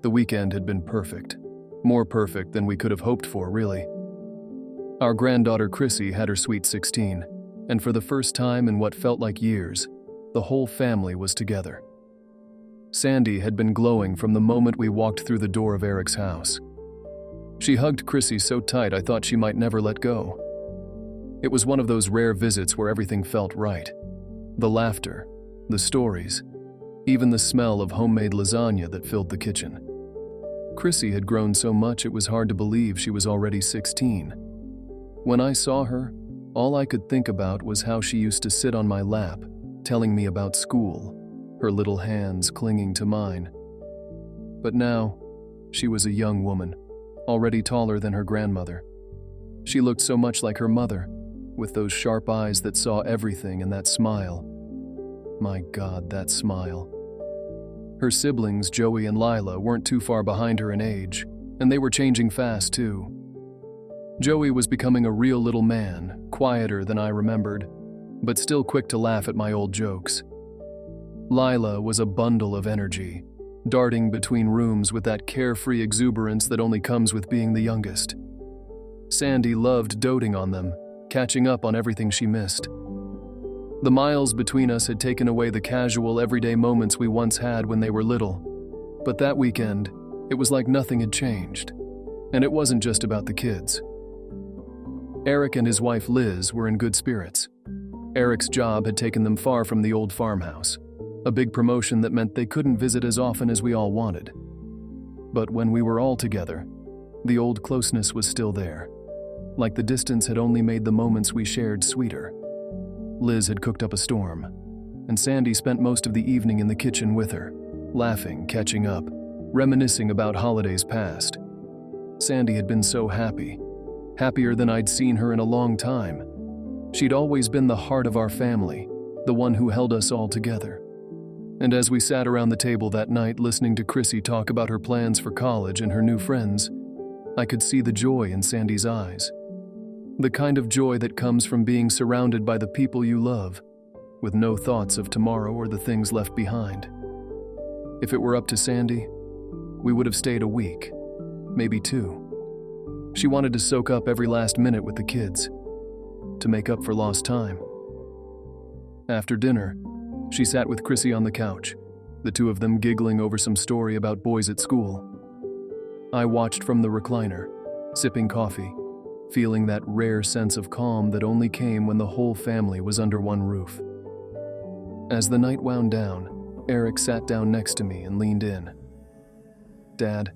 The weekend had been perfect. More perfect than we could have hoped for, really. Our granddaughter Chrissy had her sweet 16, and for the first time in what felt like years, the whole family was together. Sandy had been glowing from the moment we walked through the door of Eric's house. She hugged Chrissy so tight I thought she might never let go. It was one of those rare visits where everything felt right. The laughter, the stories, even the smell of homemade lasagna that filled the kitchen. Chrissy had grown so much it was hard to believe she was already 16. When I saw her, all I could think about was how she used to sit on my lap, telling me about school, her little hands clinging to mine. But now, she was a young woman, already taller than her grandmother. She looked so much like her mother, with those sharp eyes that saw everything and that smile. My God, that smile. Her siblings, Joey and Lila, weren't too far behind her in age, and they were changing fast too. Joey was becoming a real little man, quieter than I remembered, but still quick to laugh at my old jokes. Lila was a bundle of energy, darting between rooms with that carefree exuberance that only comes with being the youngest. Sandy loved doting on them, catching up on everything she missed. The miles between us had taken away the casual, everyday moments we once had when they were little. But that weekend, it was like nothing had changed. And it wasn't just about the kids. Eric and his wife Liz were in good spirits. Eric's job had taken them far from the old farmhouse, a big promotion that meant they couldn't visit as often as we all wanted. But when we were all together, the old closeness was still there, like the distance had only made the moments we shared sweeter. Liz had cooked up a storm, and Sandy spent most of the evening in the kitchen with her, laughing, catching up, reminiscing about holidays past. Sandy had been so happy, happier than I'd seen her in a long time. She'd always been the heart of our family, the one who held us all together. And as we sat around the table that night listening to Chrissy talk about her plans for college and her new friends, I could see the joy in Sandy's eyes. The kind of joy that comes from being surrounded by the people you love, with no thoughts of tomorrow or the things left behind. If it were up to Sandy, we would have stayed a week, maybe 2. She wanted to soak up every last minute with the kids, to make up for lost time. After dinner, she sat with Chrissy on the couch, the two of them giggling over some story about boys at school. I watched from the recliner, sipping coffee, feeling that rare sense of calm that only came when the whole family was under one roof. As the night wound down, Eric sat down next to me and leaned in. "Dad,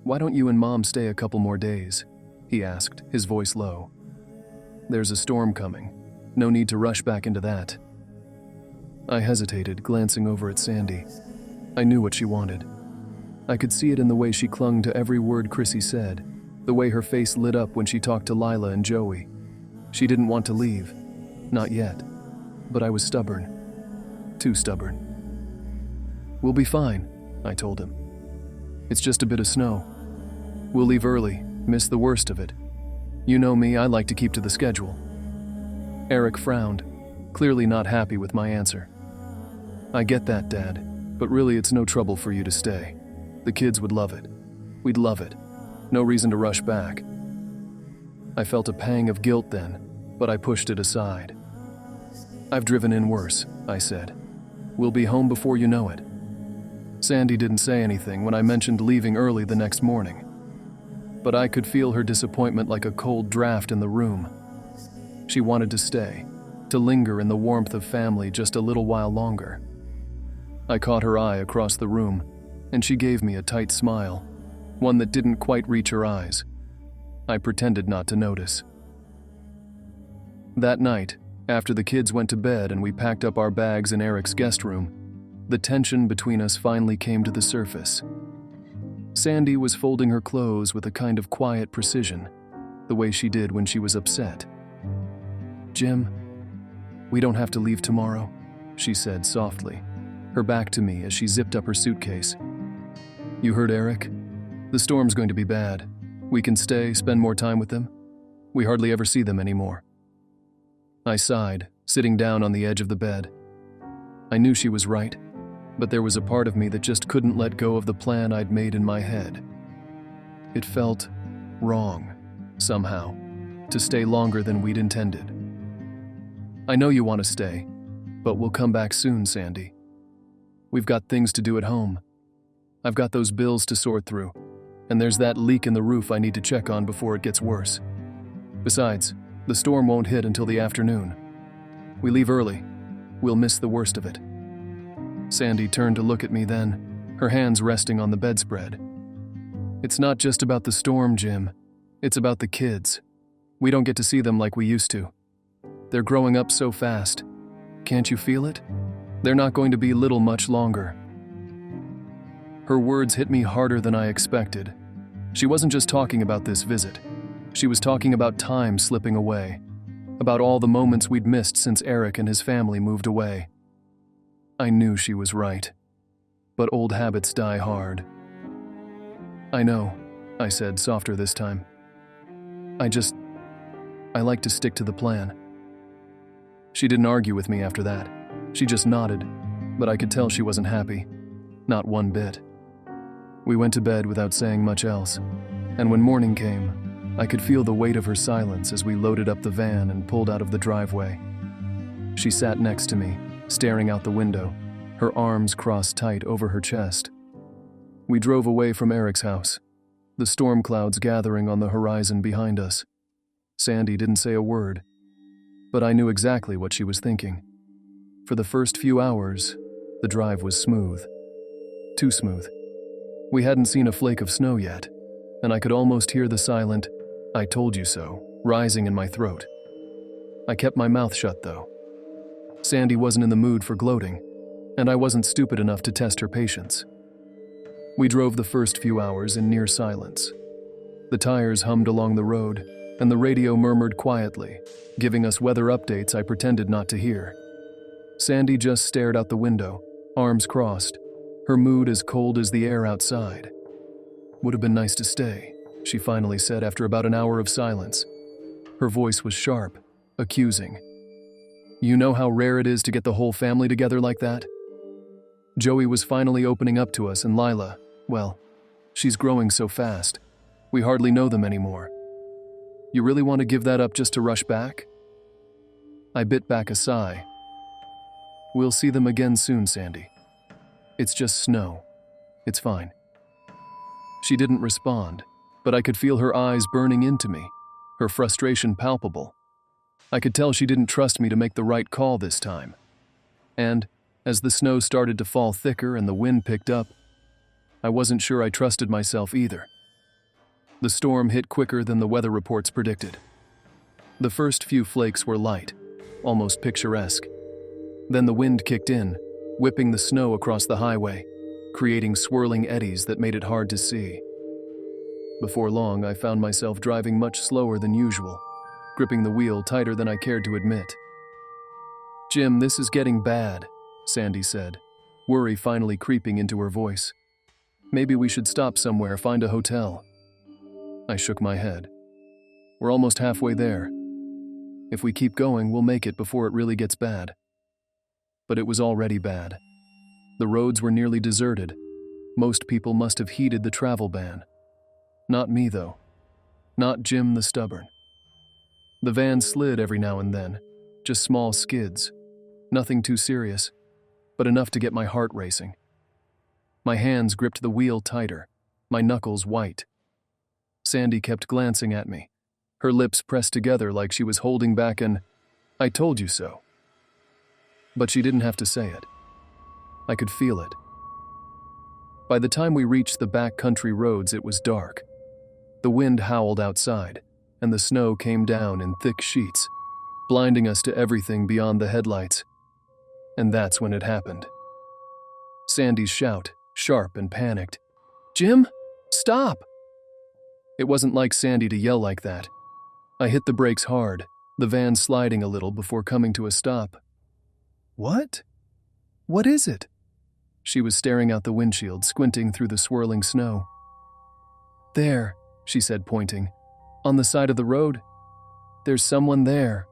why don't you and Mom stay a couple more days?" he asked, his voice low. "There's a storm coming. No need to rush back into that." I hesitated, glancing over at Sandy. I knew what she wanted. I could see it in the way she clung to every word Chrissy said, the way her face lit up when she talked to Lila and Joey. She didn't want to leave. Not yet. But I was stubborn. Too stubborn. "We'll be fine," I told him. "It's just a bit of snow. We'll leave early, miss the worst of it. You know me, I like to keep to the schedule." Eric frowned, clearly not happy with my answer. "I get that, Dad, but really it's no trouble for you to stay. The kids would love it. We'd love it. No reason to rush back." I felt a pang of guilt then, but I pushed it aside. "I've driven in worse," I said. "We'll be home before you know it." Sandy didn't say anything when I mentioned leaving early the next morning, but I could feel her disappointment like a cold draft in the room. She wanted to stay, to linger in the warmth of family just a little while longer. I caught her eye across the room, and she gave me a tight smile, one that didn't quite reach her eyes. I pretended not to notice. That night, after the kids went to bed and we packed up our bags in Eric's guest room, the tension between us finally came to the surface. Sandy was folding her clothes with a kind of quiet precision, the way she did when she was upset. "Jim, we don't have to leave tomorrow," she said softly, her back to me as she zipped up her suitcase. "You heard Eric? The storm's going to be bad. We can stay, spend more time with them. We hardly ever see them anymore." I sighed, sitting down on the edge of the bed. I knew she was right. but there was a part of me that just couldn't let go of the plan I'd made in my head. It felt wrong, somehow, to stay longer than we'd intended. I know you want to stay, but we'll come back soon, Sandy. We've got things to do at home. I've got those bills to sort through, and there's that leak in the roof I need to check on before it gets worse. Besides, the storm won't hit until the afternoon. We leave early. We'll miss the worst of it. Sandy turned to look at me then, her hands resting on the bedspread. It's not just about the storm, Jim. It's about the kids. We don't get to see them like we used to. They're growing up so fast. Can't you feel it? They're not going to be little much longer. Her words hit me harder than I expected. She wasn't just talking about this visit. She was talking about time slipping away, about all the moments we'd missed since Eric and his family moved away. I knew she was right, but old habits die hard. I know, I said, softer this time. I like to stick to the plan. She didn't argue with me after that. She just nodded, but I could tell she wasn't happy. Not one bit. We went to bed without saying much else, and when morning came, I could feel the weight of her silence as we loaded up the van and pulled out of the driveway. She sat next to me, staring out the window, her arms crossed tight over her chest. We drove away from Eric's house, the storm clouds gathering on the horizon behind us. Sandy didn't say a word, but I knew exactly what she was thinking. For the first few hours, the drive was smooth. Too smooth. We hadn't seen a flake of snow yet, and I could almost hear the silent, "I told you so," rising in my throat. I kept my mouth shut, though. Sandy wasn't in the mood for gloating, and I wasn't stupid enough to test her patience. We drove the first few hours in near silence. The tires hummed along the road, and the radio murmured quietly, giving us weather updates I pretended not to hear. Sandy just stared out the window, arms crossed, her mood as cold as the air outside. "Would have been nice to stay," she finally said after about an hour of silence. Her voice was sharp, accusing. "You know how rare it is to get the whole family together like that?" Joey was finally opening up to us, and Lila, well, she's growing so fast. We hardly know them anymore. You really want to give that up just to rush back? I bit back a sigh. We'll see them again soon, Sandy. It's just snow. It's fine. She didn't respond, but I could feel her eyes burning into me, her frustration palpable. I could tell she didn't trust me to make the right call this time. And, as the snow started to fall thicker and the wind picked up, I wasn't sure I trusted myself either. The storm hit quicker than the weather reports predicted. The first few flakes were light, almost picturesque. Then the wind kicked in, whipping the snow across the highway, creating swirling eddies that made it hard to see. Before long, I found myself driving much slower than usual, gripping the wheel tighter than I cared to admit. "Jim, this is getting bad," Sandy said, worry finally creeping into her voice. "Maybe we should stop somewhere, find a hotel." I shook my head. "We're almost halfway there. If we keep going, we'll make it before it really gets bad." But it was already bad. The roads were nearly deserted. Most people must have heeded the travel ban. Not me, though. Not Jim the stubborn. The van slid every now and then, just small skids. Nothing too serious, but enough to get my heart racing. My hands gripped the wheel tighter, my knuckles white. Sandy kept glancing at me, her lips pressed together like she was holding back an "I told you so." But she didn't have to say it. I could feel it. By the time we reached the back country roads, it was dark. The wind howled outside, and the snow came down in thick sheets, blinding us to everything beyond the headlights. And that's when it happened. Sandy's shout, sharp and panicked. "Jim, stop!" It wasn't like Sandy to yell like that. I hit the brakes hard, the van sliding a little before coming to a stop. "What? What is it?" She was staring out the windshield, squinting through the swirling snow. "There," she said, pointing. "On the side of the road. There's someone there."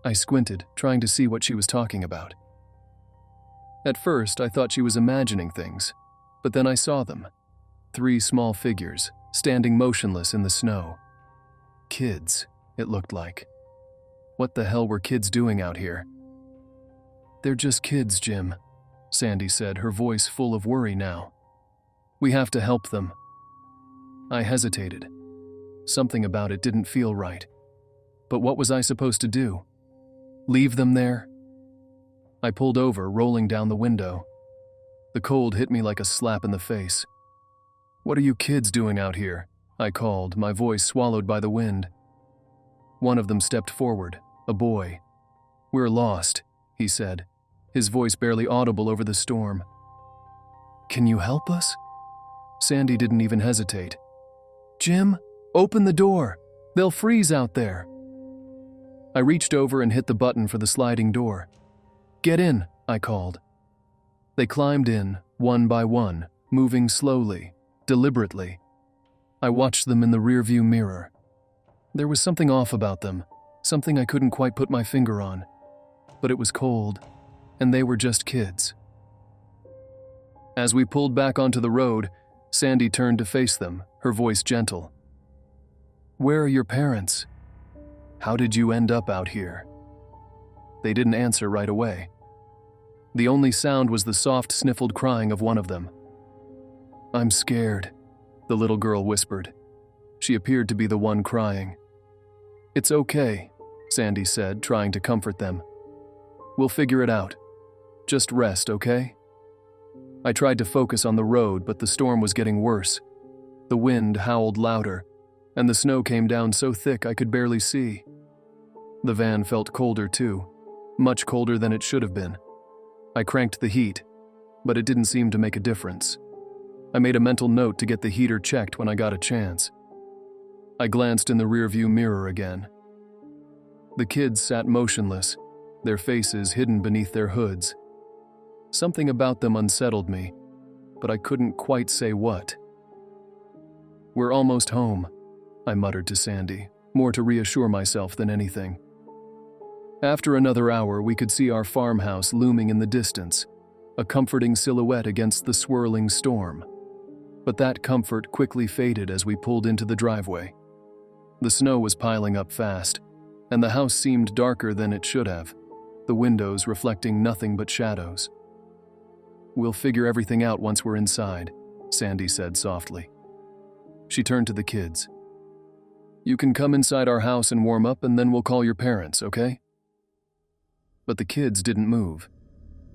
I squinted, trying to see what she was talking about. At first, I thought she was imagining things, but then I saw them. 3 small figures, standing motionless in the snow. Kids, it looked like. What the hell were kids doing out here? "They're just kids, Jim," Sandy said, her voice full of worry now. "We have to help them." I hesitated. Something about it didn't feel right. But what was I supposed to do? Leave them there? I pulled over, rolling down the window. The cold hit me like a slap in the face. "What are you kids doing out here?" I called, my voice swallowed by the wind. One of them stepped forward, a boy. "We're lost," he said, his voice barely audible over the storm. "Can you help us?" Sandy didn't even hesitate. "Jim, open the door. They'll freeze out there." I reached over and hit the button for the sliding door. "Get in," I called. They climbed in, one by one, moving slowly, deliberately. I watched them in the rearview mirror. There was something off about them, something I couldn't quite put my finger on. But it was cold, and they were just kids. As we pulled back onto the road, Sandy turned to face them, her voice gentle. "Where are your parents? How did you end up out here?" They didn't answer right away. The only sound was the soft, sniffled crying of one of them. "I'm scared," the little girl whispered. She appeared to be the one crying. "It's okay," Sandy said, trying to comfort them. "We'll figure it out. Just rest, okay?" I tried to focus on the road, but the storm was getting worse. The wind howled louder, and the snow came down so thick I could barely see. The van felt colder too, much colder than it should have been. I cranked the heat, but it didn't seem to make a difference. I made a mental note to get the heater checked when I got a chance. I glanced in the rearview mirror again. The kids sat motionless, their faces hidden beneath their hoods. Something about them unsettled me, but I couldn't quite say what. "We're almost home," I muttered to Sandy, more to reassure myself than anything. After another hour, we could see our farmhouse looming in the distance, a comforting silhouette against the swirling storm. But that comfort quickly faded as we pulled into the driveway. The snow was piling up fast, and the house seemed darker than it should have, the windows reflecting nothing but shadows. "We'll figure everything out once we're inside," Sandy said softly. She turned to the kids. "You can come inside our house and warm up, and then we'll call your parents, okay?" But the kids didn't move.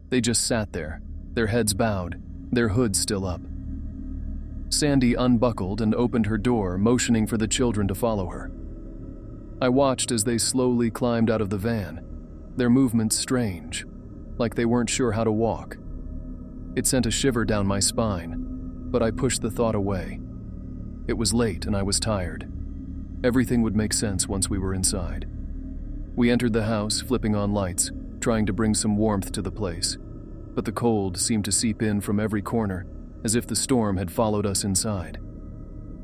They just sat there, their heads bowed, their hoods still up. Sandy unbuckled and opened her door, motioning for the children to follow her. I watched as they slowly climbed out of the van, their movements strange, like they weren't sure how to walk. It sent a shiver down my spine, but I pushed the thought away. It was late and I was tired. Everything would make sense once we were inside. We entered the house, flipping on lights, trying to bring some warmth to the place, but the cold seemed to seep in from every corner, as if the storm had followed us inside.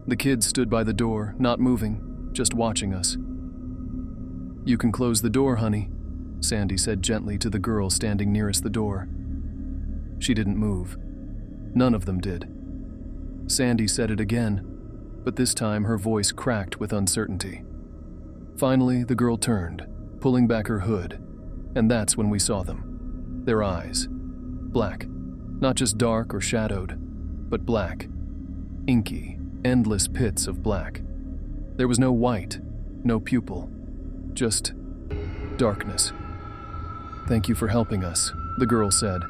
The kids stood by the door, not moving, just watching us. "You can close the door, honey," Sandy said gently to the girl standing nearest the door. She didn't move. None of them did. Sandy said it again, but this time her voice cracked with uncertainty. Finally, the girl turned, pulling back her hood, and that's when we saw them. Their eyes. Black. Not just dark or shadowed, but black. Inky, endless pits of black. There was no white, no pupil. Just darkness. "Thank you for helping us," the girl said,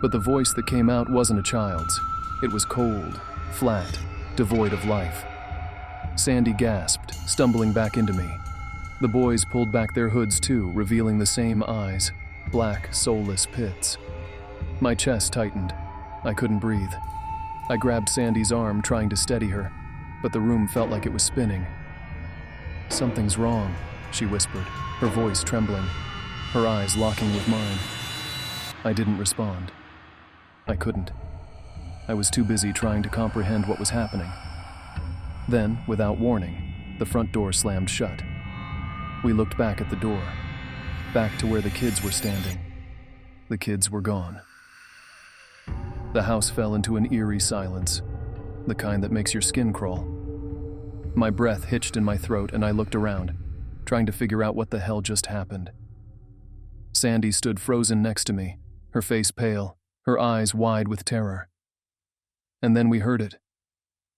but the voice that came out wasn't a child's. It was cold, flat, devoid of life. Sandy gasped, stumbling back into me. The boys pulled back their hoods too, revealing the same eyes, black, soulless pits. My chest tightened. I couldn't breathe. I grabbed Sandy's arm, trying to steady her, but the room felt like it was spinning. "Something's wrong," she whispered, her voice trembling, her eyes locking with mine. I didn't respond. I couldn't. I was too busy trying to comprehend what was happening. Then, without warning, the front door slammed shut. We looked back at the door, back to where the kids were standing. The kids were gone. The house fell into an eerie silence, the kind that makes your skin crawl. My breath hitched in my throat and I looked around, trying to figure out what the hell just happened. Sandy stood frozen next to me, her face pale, her eyes wide with terror. And then we heard it.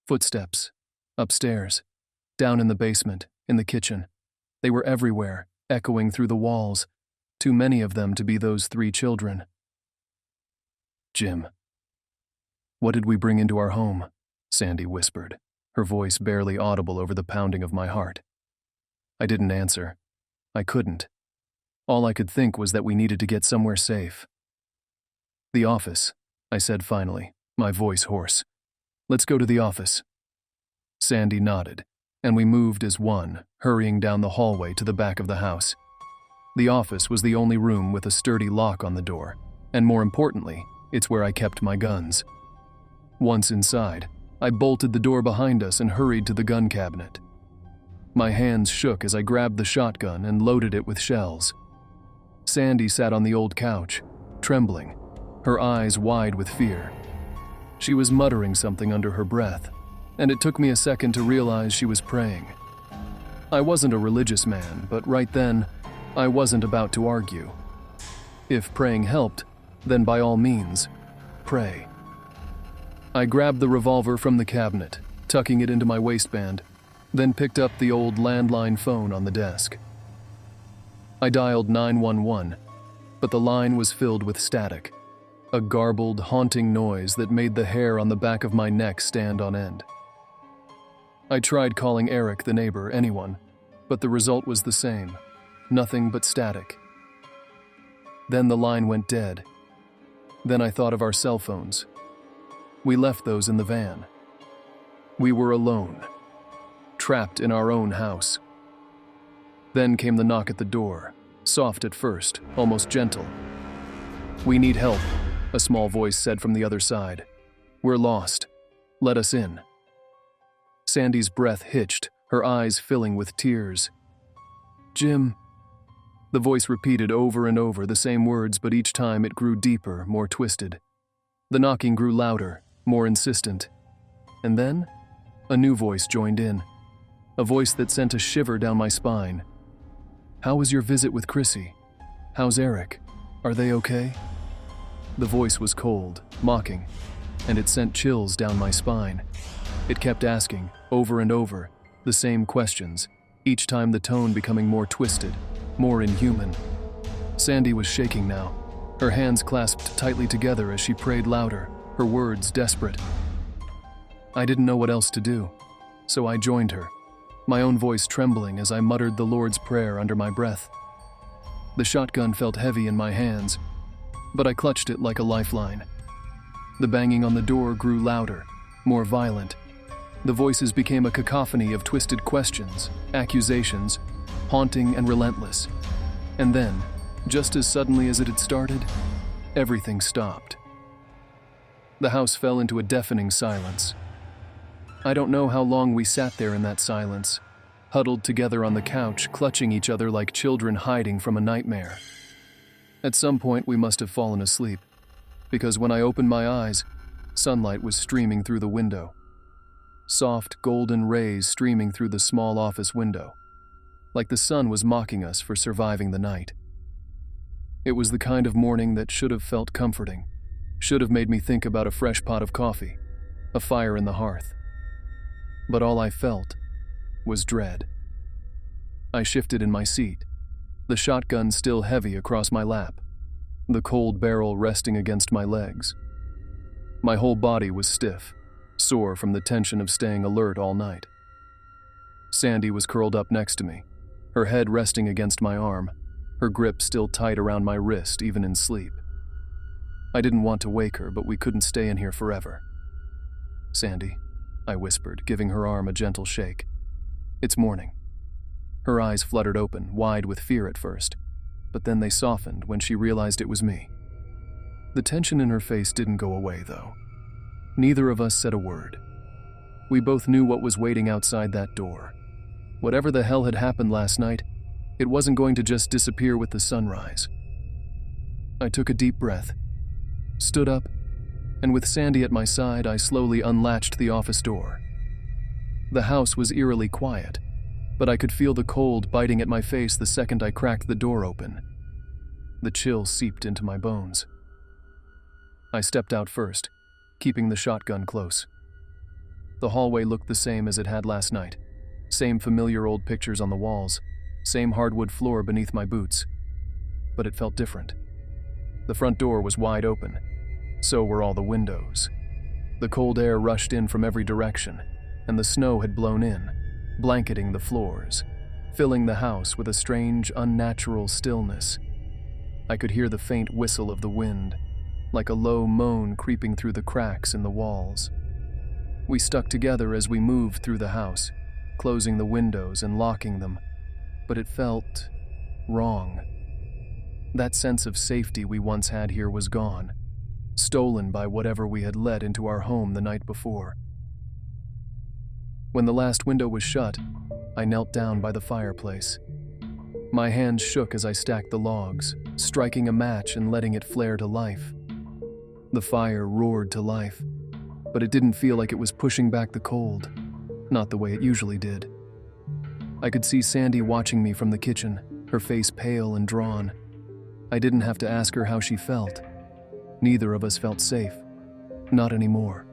Footsteps. Upstairs. Down in the basement. In the kitchen. They were everywhere, echoing through the walls. Too many of them to be those 3 children. Jim. What did we bring into our home? Sandy whispered, her voice barely audible over the pounding of my heart. I didn't answer. I couldn't. All I could think was that we needed to get somewhere safe. The office, I said finally, my voice hoarse. Let's go to the office. Sandy nodded, and we moved as one, hurrying down the hallway to the back of the house. The office was the only room with a sturdy lock on the door, and more importantly, it's where I kept my guns. Once inside, I bolted the door behind us and hurried to the gun cabinet. My hands shook as I grabbed the shotgun and loaded it with shells. Sandy sat on the old couch, trembling, her eyes wide with fear. She was muttering something under her breath, and it took me a second to realize she was praying. I wasn't a religious man, but right then, I wasn't about to argue. If praying helped, then by all means, pray. I grabbed the revolver from the cabinet, tucking it into my waistband, then picked up the old landline phone on the desk. I dialed 911, but the line was filled with static, a garbled, haunting noise that made the hair on the back of my neck stand on end. I tried calling Eric, the neighbor, anyone, but the result was the same, nothing but static. Then the line went dead. Then I thought of our cell phones. We left those in the van. We were alone, trapped in our own house. Then came the knock at the door, soft at first, almost gentle. "We need help," a small voice said from the other side. "We're lost. Let us in." Sandy's breath hitched, her eyes filling with tears. "Jim." The voice repeated over and over the same words, but each time it grew deeper, more twisted. The knocking grew louder, more insistent. And then, a new voice joined in, a voice that sent a shiver down my spine. "How was your visit with Chrissy? How's Eric? Are they okay?" The voice was cold, mocking, and it sent chills down my spine. It kept asking, over and over, the same questions, each time the tone becoming more twisted, more inhuman. Sandy was shaking now, her hands clasped tightly together as she prayed louder, her words desperate. I didn't know what else to do, so I joined her, my own voice trembling as I muttered the Lord's Prayer under my breath. The shotgun felt heavy in my hands, but I clutched it like a lifeline. The banging on the door grew louder, more violent. The voices became a cacophony of twisted questions, accusations, haunting and relentless. And then, just as suddenly as it had started, everything stopped. The house fell into a deafening silence. I don't know how long we sat there in that silence, huddled together on the couch, clutching each other like children hiding from a nightmare. At some point, we must have fallen asleep, because when I opened my eyes, sunlight was streaming through the window. Soft, golden rays streaming through the small office window, like the sun was mocking us for surviving the night. It was the kind of morning that should have felt comforting, should have made me think about a fresh pot of coffee, a fire in the hearth. But all I felt was dread. I shifted in my seat, the shotgun still heavy across my lap, the cold barrel resting against my legs. My whole body was stiff, sore from the tension of staying alert all night. Sandy was curled up next to me, her head resting against my arm, her grip still tight around my wrist even in sleep. I didn't want to wake her, but we couldn't stay in here forever. "Sandy," I whispered, giving her arm a gentle shake. "It's morning." Her eyes fluttered open, wide with fear at first, but then they softened when she realized it was me. The tension in her face didn't go away, though. Neither of us said a word. We both knew what was waiting outside that door. Whatever the hell had happened last night, it wasn't going to just disappear with the sunrise. I took a deep breath, stood up, and with Sandy at my side, I slowly unlatched the office door. The house was eerily quiet, but I could feel the cold biting at my face the second I cracked the door open. The chill seeped into my bones. I stepped out first, keeping the shotgun close. The hallway looked the same as it had last night. Same familiar old pictures on the walls, same hardwood floor beneath my boots. But it felt different. The front door was wide open. So were all the windows. The cold air rushed in from every direction, and the snow had blown in, blanketing the floors, filling the house with a strange, unnatural stillness. I could hear the faint whistle of the wind, like a low moan creeping through the cracks in the walls. We stuck together as we moved through the house, closing the windows and locking them, but it felt wrong. That sense of safety we once had here was gone, stolen by whatever we had let into our home the night before. When the last window was shut, I knelt down by the fireplace. My hands shook as I stacked the logs, striking a match and letting it flare to life. The fire roared to life, but it didn't feel like it was pushing back the cold, not the way it usually did. I could see Sandy watching me from the kitchen, her face pale and drawn. I didn't have to ask her how she felt. Neither of us felt safe. Not anymore.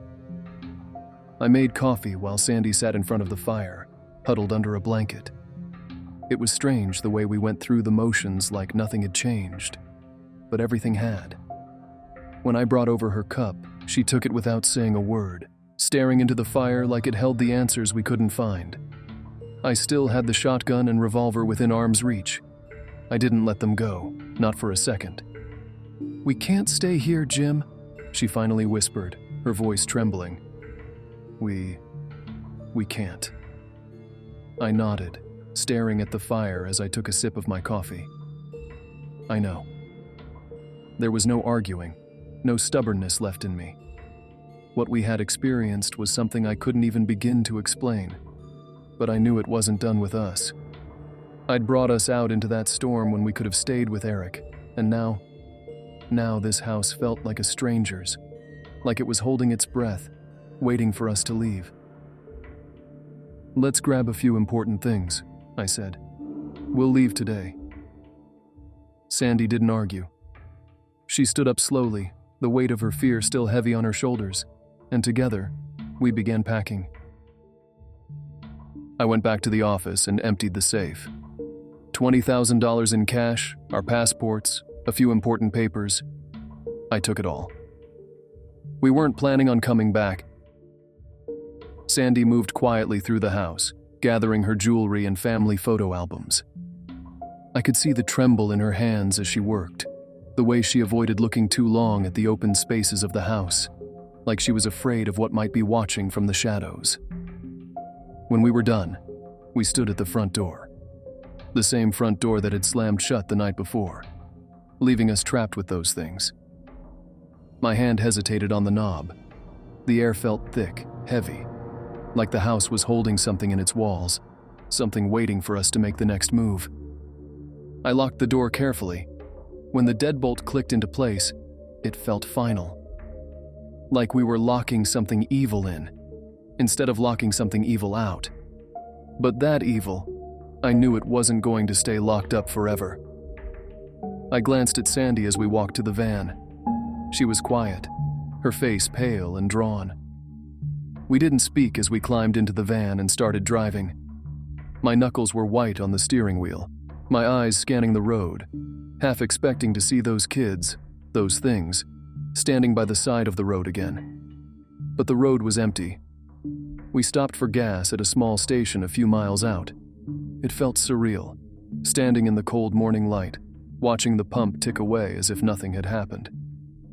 I made coffee while Sandy sat in front of the fire, huddled under a blanket. It was strange the way we went through the motions like nothing had changed, but everything had. When I brought over her cup, she took it without saying a word, staring into the fire like it held the answers we couldn't find. I still had the shotgun and revolver within arm's reach. I didn't let them go, not for a second. "We can't stay here, Jim," she finally whispered, her voice trembling. We can't." I nodded, staring at the fire as I took a sip of my coffee. I know. There was no arguing, no stubbornness left in me. What we had experienced was something I couldn't even begin to explain, but I knew it wasn't done with us. I'd brought us out into that storm when we could have stayed with Eric, and now this house felt like a stranger's, like it was holding its breath, waiting for us to leave. "Let's grab a few important things," I said. "We'll leave today." Sandy didn't argue. She stood up slowly, the weight of her fear still heavy on her shoulders, and together, we began packing. I went back to the office and emptied the safe. $20,000 in cash, our passports, a few important papers. I took it all. We weren't planning on coming back. Sandy moved quietly through the house, gathering her jewelry and family photo albums. I could see the tremble in her hands as she worked, the way she avoided looking too long at the open spaces of the house, like she was afraid of what might be watching from the shadows. When we were done, we stood at the front door. The same front door that had slammed shut the night before, leaving us trapped with those things. My hand hesitated on the knob. The air felt thick, heavy, like the house was holding something in its walls, something waiting for us to make the next move. I locked the door carefully. When the deadbolt clicked into place, it felt final. Like we were locking something evil in, instead of locking something evil out. But that evil, I knew it wasn't going to stay locked up forever. I glanced at Sandy as we walked to the van. She was quiet, her face pale and drawn. We didn't speak as we climbed into the van and started driving. My knuckles were white on the steering wheel, my eyes scanning the road, half expecting to see those kids, those things, standing by the side of the road again. But the road was empty. We stopped for gas at a small station a few miles out. It felt surreal, standing in the cold morning light, watching the pump tick away as if nothing had happened.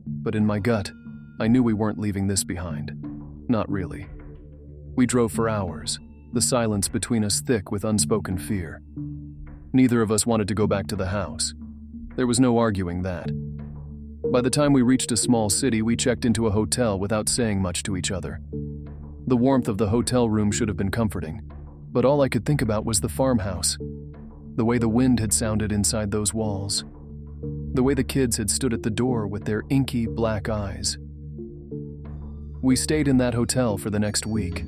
But in my gut, I knew we weren't leaving this behind. Not really. We drove for hours, the silence between us thick with unspoken fear. Neither of us wanted to go back to the house. There was no arguing that. By the time we reached a small city, we checked into a hotel without saying much to each other. The warmth of the hotel room should have been comforting, but all I could think about was the farmhouse. The way the wind had sounded inside those walls. The way the kids had stood at the door with their inky black eyes. We stayed in that hotel for the next week.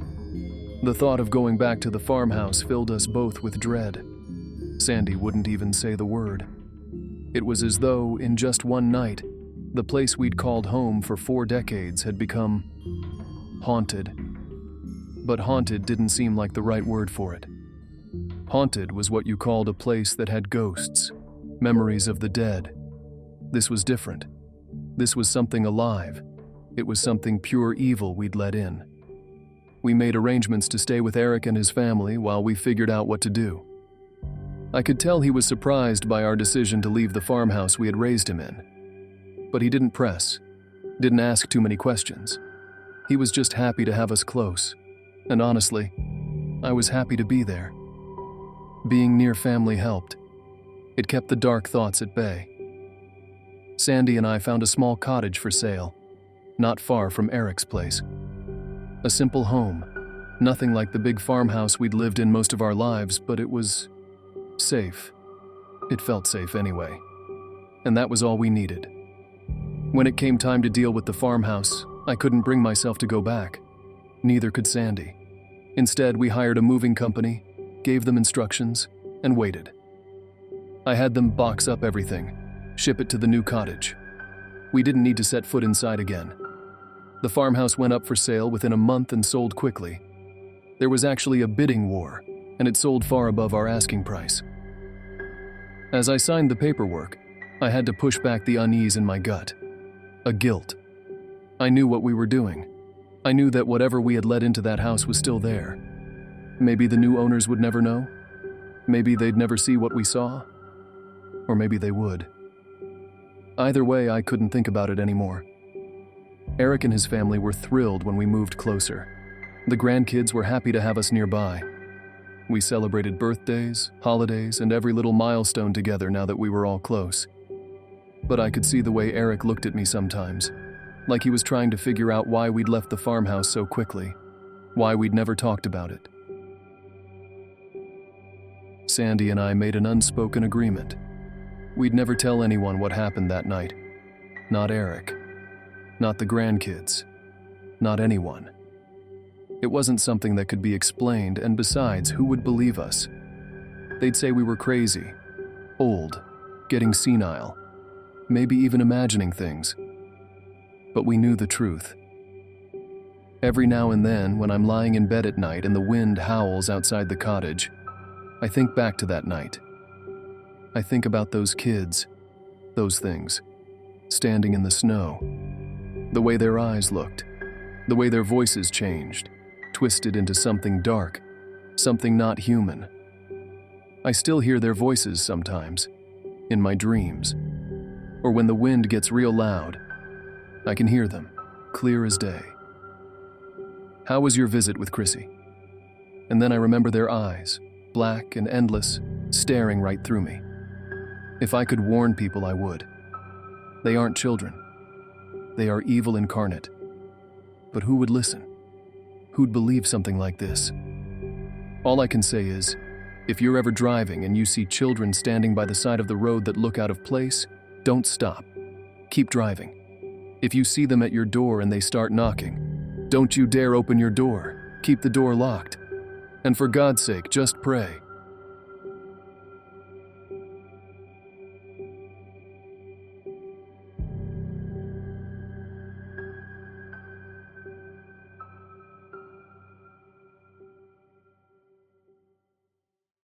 The thought of going back to the farmhouse filled us both with dread. Sandy wouldn't even say the word. It was as though, in just one night, the place we'd called home for 4 decades had become haunted. But haunted didn't seem like the right word for it. Haunted was what you called a place that had ghosts, memories of the dead. This was different. This was something alive. It was something pure evil we'd let in. We made arrangements to stay with Eric and his family while we figured out what to do. I could tell he was surprised by our decision to leave the farmhouse we had raised him in. But he didn't press, didn't ask too many questions. He was just happy to have us close. And honestly, I was happy to be there. Being near family helped. It kept the dark thoughts at bay. Sandy and I found a small cottage for sale, not far from Eric's place. A simple home, nothing like the big farmhouse we'd lived in most of our lives, but it was safe. It felt safe anyway. And that was all we needed. When it came time to deal with the farmhouse, I couldn't bring myself to go back. Neither could Sandy. Instead, we hired a moving company, gave them instructions, and waited. I had them box up everything, ship it to the new cottage. We didn't need to set foot inside again. The farmhouse went up for sale within a month and sold quickly. There was actually a bidding war, and it sold far above our asking price. As I signed the paperwork, I had to push back the unease in my gut. A guilt. I knew what we were doing. I knew that whatever we had let into that house was still there. Maybe the new owners would never know. Maybe they'd never see what we saw. Or maybe they would. Either way, I couldn't think about it anymore. Eric and his family were thrilled when we moved closer. The grandkids were happy to have us nearby. We celebrated birthdays, holidays, and every little milestone together now that we were all close. But I could see the way Eric looked at me sometimes, like he was trying to figure out why we'd left the farmhouse so quickly, why we'd never talked about it. Sandy and I made an unspoken agreement. We'd never tell anyone what happened that night. Not Eric. Not the grandkids. Not anyone. It wasn't something that could be explained, and besides, who would believe us? They'd say we were crazy, old, getting senile, maybe even imagining things. But we knew the truth. Every now and then, when I'm lying in bed at night and the wind howls outside the cottage, I think back to that night. I think about those kids, those things, standing in the snow, the way their eyes looked, the way their voices changed, twisted into something dark, something not human. I still hear their voices sometimes, in my dreams, or when the wind gets real loud, I can hear them, clear as day. How was your visit with Chrissy? And then I remember their eyes, black and endless, staring right through me. If I could warn people, I would. They aren't children. They are evil incarnate. But who would listen? Who'd believe something like this? All I can say is, if you're ever driving and you see children standing by the side of the road that look out of place, don't stop. Keep driving. If you see them at your door and they start knocking, don't you dare open your door. Keep the door locked. And for God's sake, just pray.